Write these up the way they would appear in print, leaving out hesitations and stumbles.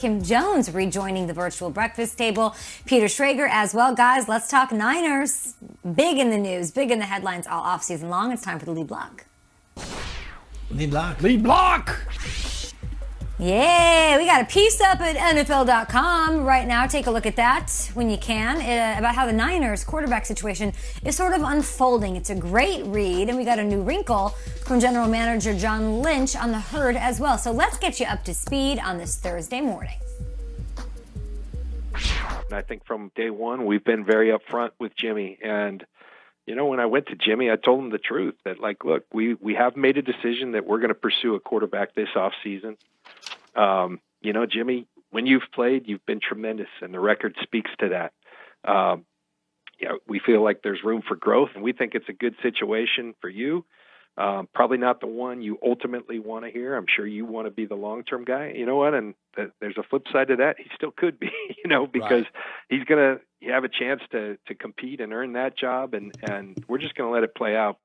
Kim Jones rejoining the virtual breakfast table. Peter Schrager as well. Guys, let's talk Niners. Big in the news, big in the headlines all offseason long. It's time for the lead block. Lead block. Lead block! Yeah, we got a piece up at NFL.com right now. Take a look at that when you can about how the Niners quarterback situation is sort of unfolding. It's a great read, and we got a new wrinkle from General Manager John Lynch on the herd as well. So let's get you up to speed on this Thursday morning. And I think from day one, we've been very upfront with Jimmy. And, you know, when I went to Jimmy, I told him the truth that, like, look, we have made a decision that we're going to pursue a quarterback this offseason. You know, Jimmy, when you've played, you've been tremendous, and the record speaks to that. You know, we feel like there's room for growth, and we think it's a good situation for you. Probably not the one you ultimately want to hear. I'm sure you want to be the long-term guy. You know what? And there's a flip side to that. He still could be, you know, because he's going to have a chance to compete and earn that job, and we're just going to let it play out.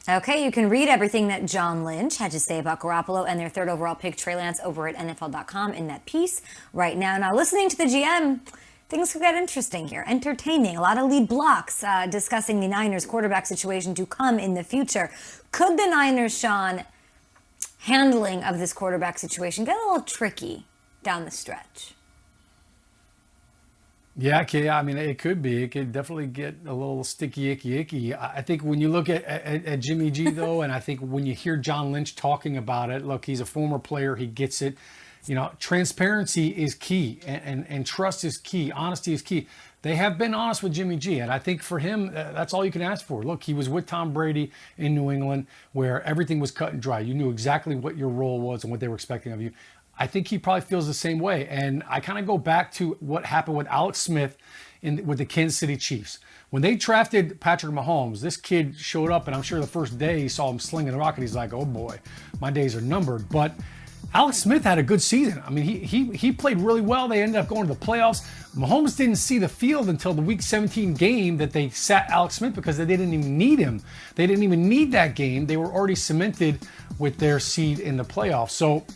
Okay, you can read everything that John Lynch had to say about Garoppolo and their third overall pick, Trey Lance, over at NFL.com in that piece right now. Now, listening to the GM, things could get interesting here, entertaining. A lot of lead blocks discussing the Niners quarterback situation to come in the future. Could the Niners, Sean, handling of this quarterback situation get a little tricky down the stretch? Yeah, I mean, it could be. It could definitely get a little sticky, icky. I think when you look at Jimmy G, though, and I think when you hear John Lynch talking about it, look, he's a former player. He gets it. You know, transparency is key, and trust is key. Honesty is key. They have been honest with Jimmy G, and I think for him, that's all you can ask for. Look, he was with Tom Brady in New England where everything was cut and dry. You knew exactly what your role was and what they were expecting of you. I think he probably feels the same way. And I kind of go back to what happened with Alex Smith with the Kansas City Chiefs. When they drafted Patrick Mahomes, this kid showed up, and I'm sure the first day he saw him slinging the rock, and he's like, oh boy, my days are numbered. But Alex Smith had a good season. I mean, he played really well. They ended up going to the playoffs. Mahomes didn't see the field until the Week 17 game that they sat Alex Smith because they didn't even need him. They didn't even need that game. They were already cemented with their seed in the playoffs. So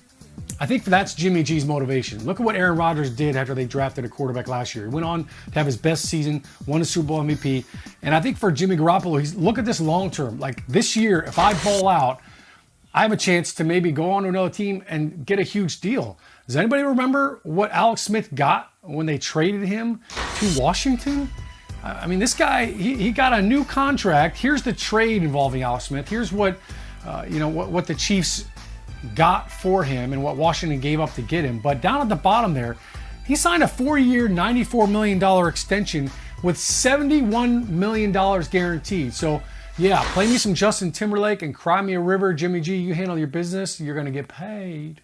I think that's Jimmy G's motivation. Look at what Aaron Rodgers did after they drafted a quarterback last year. He went on to have his best season, won a Super Bowl MVP. And I think for Jimmy Garoppolo, look at this long term. Like this year, if I ball out, I have a chance to maybe go on to another team and get a huge deal. Does anybody remember what Alex Smith got when they traded him to Washington? I mean, this guy, he got a new contract. Here's the trade involving Alex Smith. Here's what, what the Chiefs got for him and what Washington gave up to get him. But down at the bottom there, he signed a 4-year, $94 million extension with $71 million guaranteed. So, yeah, play me some Justin Timberlake and cry me a river. Jimmy G, you handle your business. You're going to get paid.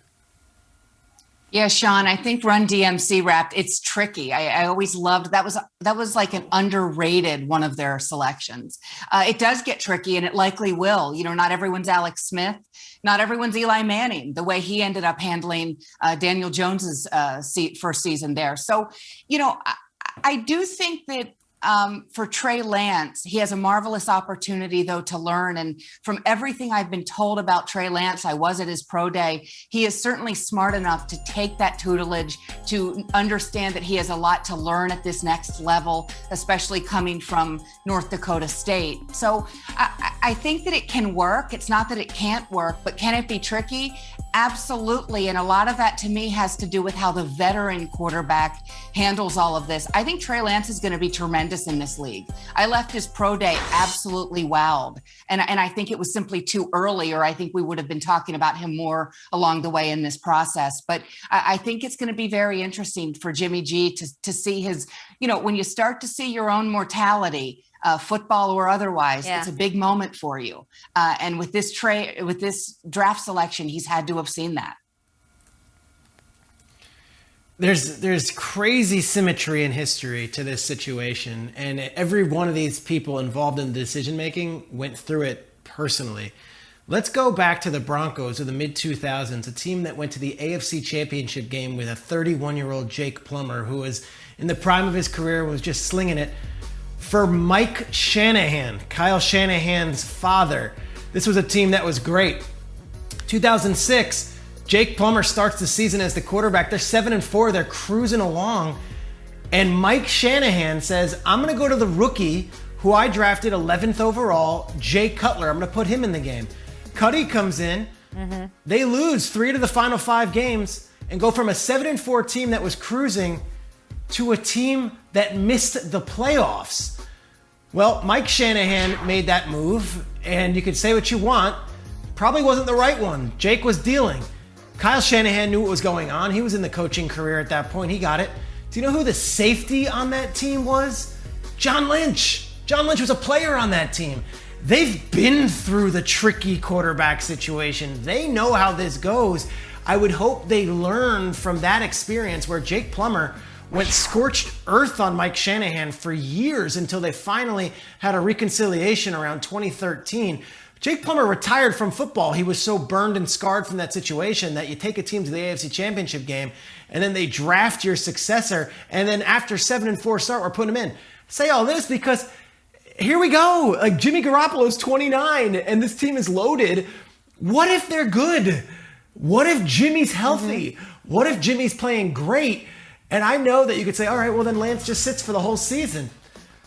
Yeah, Sean, I think Run DMC rapped, it's tricky. I always loved, that was like an underrated one of their selections. It does get tricky, and it likely will. You know, not everyone's Alex Smith. Not everyone's Eli Manning, the way he ended up handling Daniel Jones's first season there. So, you know, I do think that for Trey Lance, he has a marvelous opportunity, though, to learn. And from everything I've been told about Trey Lance, I was at his pro day, he is certainly smart enough to take that tutelage, to understand that he has a lot to learn at this next level, especially coming from North Dakota State. So I think that it can work. It's not that it can't work, but can it be tricky? Absolutely. And a lot of that to me has to do with how the veteran quarterback handles all of this. I think Trey Lance is going to be tremendous in this league. I left his pro day absolutely wowed. And I think it was simply too early, or I think we would have been talking about him more along the way in this process. But I think it's going to be very interesting for Jimmy G to see his, you know, when you start to see your own mortality, football or otherwise, It's a big moment for you. And with this draft selection, he's had to have seen that. There's crazy symmetry in history to this situation, and every one of these people involved in the decision making went through it personally. Let's go back to the Broncos of the mid-2000s, a team that went to the AFC Championship game with a 31-year-old Jake Plummer, who was in the prime of his career, was just slinging it. For Mike Shanahan, Kyle Shanahan's father, this was a team that was great. 2006, Jake Plummer starts the season as the quarterback. They're 7-4. They're cruising along. And Mike Shanahan says, I'm going to go to the rookie who I drafted 11th overall, Jay Cutler. I'm going to put him in the game. Cuddy comes in. Mm-hmm. They lose 3 to the final 5 games and go from a 7-4 team that was cruising to a team that missed the playoffs. Well, Mike Shanahan made that move, and you could say what you want. Probably wasn't the right one. Jake was dealing. Kyle Shanahan knew what was going on. He was in the coaching career at that point. He got it. Do you know who the safety on that team was? John Lynch. John Lynch was a player on that team. They've been through the tricky quarterback situation. They know how this goes. I would hope they learn from that experience where Jake Plummer went scorched earth on Mike Shanahan for years until they finally had a reconciliation around 2013. Jake Plummer retired from football. He was so burned and scarred from that situation that you take a team to the AFC Championship game and then they draft your successor, and then after 7-4 start, we're putting him in. I say all this because here we go. Like, Jimmy Garoppolo's 29 and this team is loaded. What if they're good? What if Jimmy's healthy? Mm-hmm. What if Jimmy's playing great? And I know that you could say, all right, well then Lance just sits for the whole season.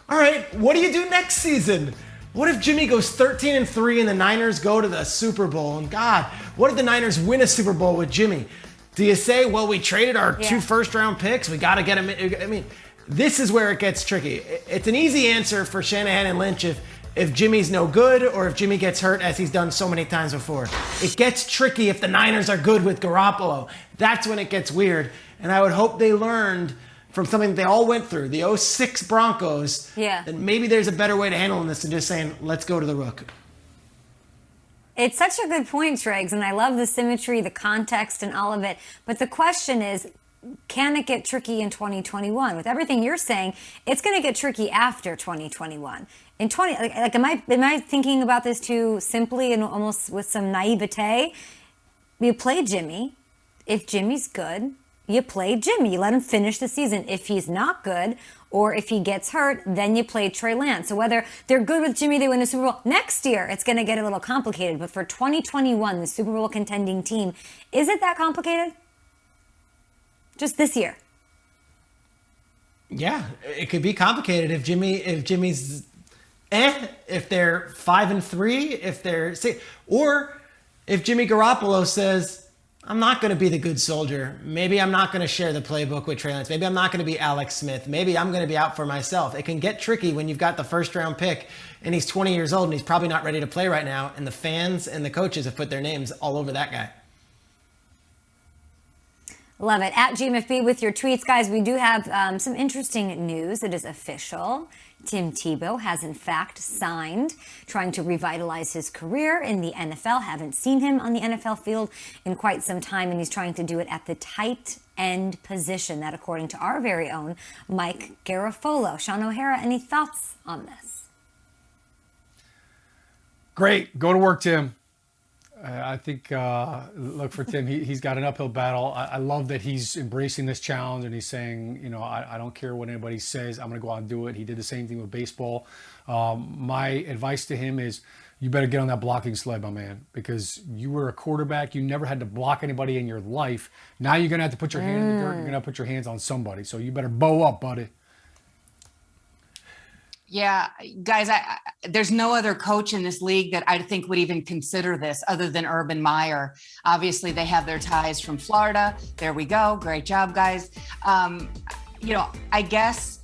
All right, what do you do next season? What if Jimmy goes 13-3 and the Niners go to the Super Bowl? And God, what if the Niners win a Super Bowl with Jimmy? Do you say, well, we traded our 2 first-round picks. We got to get him. I mean, this is where it gets tricky. It's an easy answer for Shanahan and Lynch if Jimmy's no good or if Jimmy gets hurt, as he's done so many times before. It gets tricky if the Niners are good with Garoppolo. That's when it gets weird. And I would hope they learned from something that they all went through, the 06 Broncos, that maybe there's a better way to handle this than just saying, let's go to the rook. It's such a good point, Triggs, and I love the symmetry, the context, and all of it. But the question is, can it get tricky in 2021? With everything you're saying, it's going to get tricky after 2021. In am I thinking about this too simply and almost with some naivete? You play Jimmy. If Jimmy's good, you play Jimmy. You let him finish the season. If he's not good, or if he gets hurt, then you play Trey Lance. So whether they're good with Jimmy, they win the Super Bowl next year, it's going to get a little complicated. But for 2021, the Super Bowl contending team, is it that complicated? Just this year. Yeah, it could be complicated if Jimmy's if they're 5-3, if they're 6, or if Jimmy Garoppolo says, I'm not going to be the good soldier. Maybe I'm not going to share the playbook with Trey Lance. Maybe I'm not going to be Alex Smith. Maybe I'm going to be out for myself. It can get tricky when you've got the first round pick and he's 20 years old and he's probably not ready to play right now. And the fans and the coaches have put their names all over that guy. Love it. At GMFB with your tweets, guys, we do have some interesting news. It is official. Tim Tebow has in fact signed, trying to revitalize his career in the NFL. Haven't seen him on the NFL field in quite some time, and he's trying to do it at the tight end position. That according to our very own Mike Garafolo. Sean O'Hara, any thoughts on this? Great. Go to work, Tim. I think, look for Tim, he's got an uphill battle. I love that he's embracing this challenge and he's saying, you know, I don't care what anybody says. I'm going to go out and do it. He did the same thing with baseball. My advice to him is you better get on that blocking sled, my man, because you were a quarterback. You never had to block anybody in your life. Now you're going to have to put your hand in the dirt. You're going to have to put your hands on somebody. So you better bow up, buddy. Yeah, guys, there's no other coach in this league that I think would even consider this other than Urban Meyer. Obviously, they have their ties from Florida. There we go. Great job, guys. You know, I guess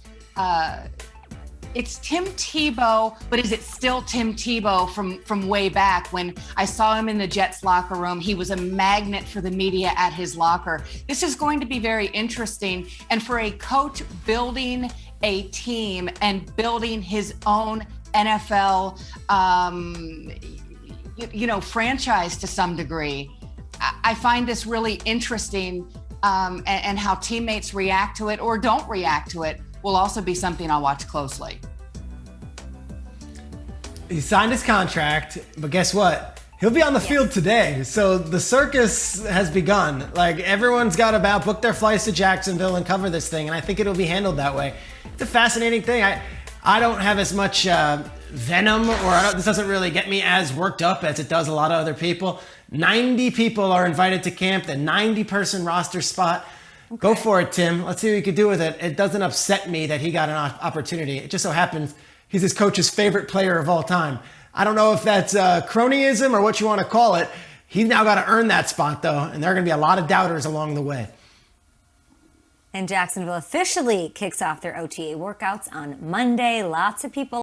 it's Tim Tebow, but is it still Tim Tebow from way back when I saw him in the Jets locker room? He was a magnet for the media at his locker. This is going to be very interesting. And for a coach building a team and building his own NFL, franchise to some degree, I find this really interesting, and how teammates react to it or don't react to it will also be something I'll watch closely. He signed his contract, but guess what? He'll be on the field today. So the circus has begun. Like, everyone's got to book their flights to Jacksonville and cover this thing. And I think it'll be handled that way. It's a fascinating thing. I don't have as much venom, or this doesn't really get me as worked up as it does a lot of other people. 90 people are invited to camp, the 90-person roster spot. Okay. Go for it, Tim. Let's see what you can do with it. It doesn't upset me that he got an opportunity. It just so happens he's his coach's favorite player of all time. I don't know if that's cronyism or what you want to call it. He's now got to earn that spot, though, and there are going to be a lot of doubters along the way. And Jacksonville officially kicks off their OTA workouts on Monday. Lots of people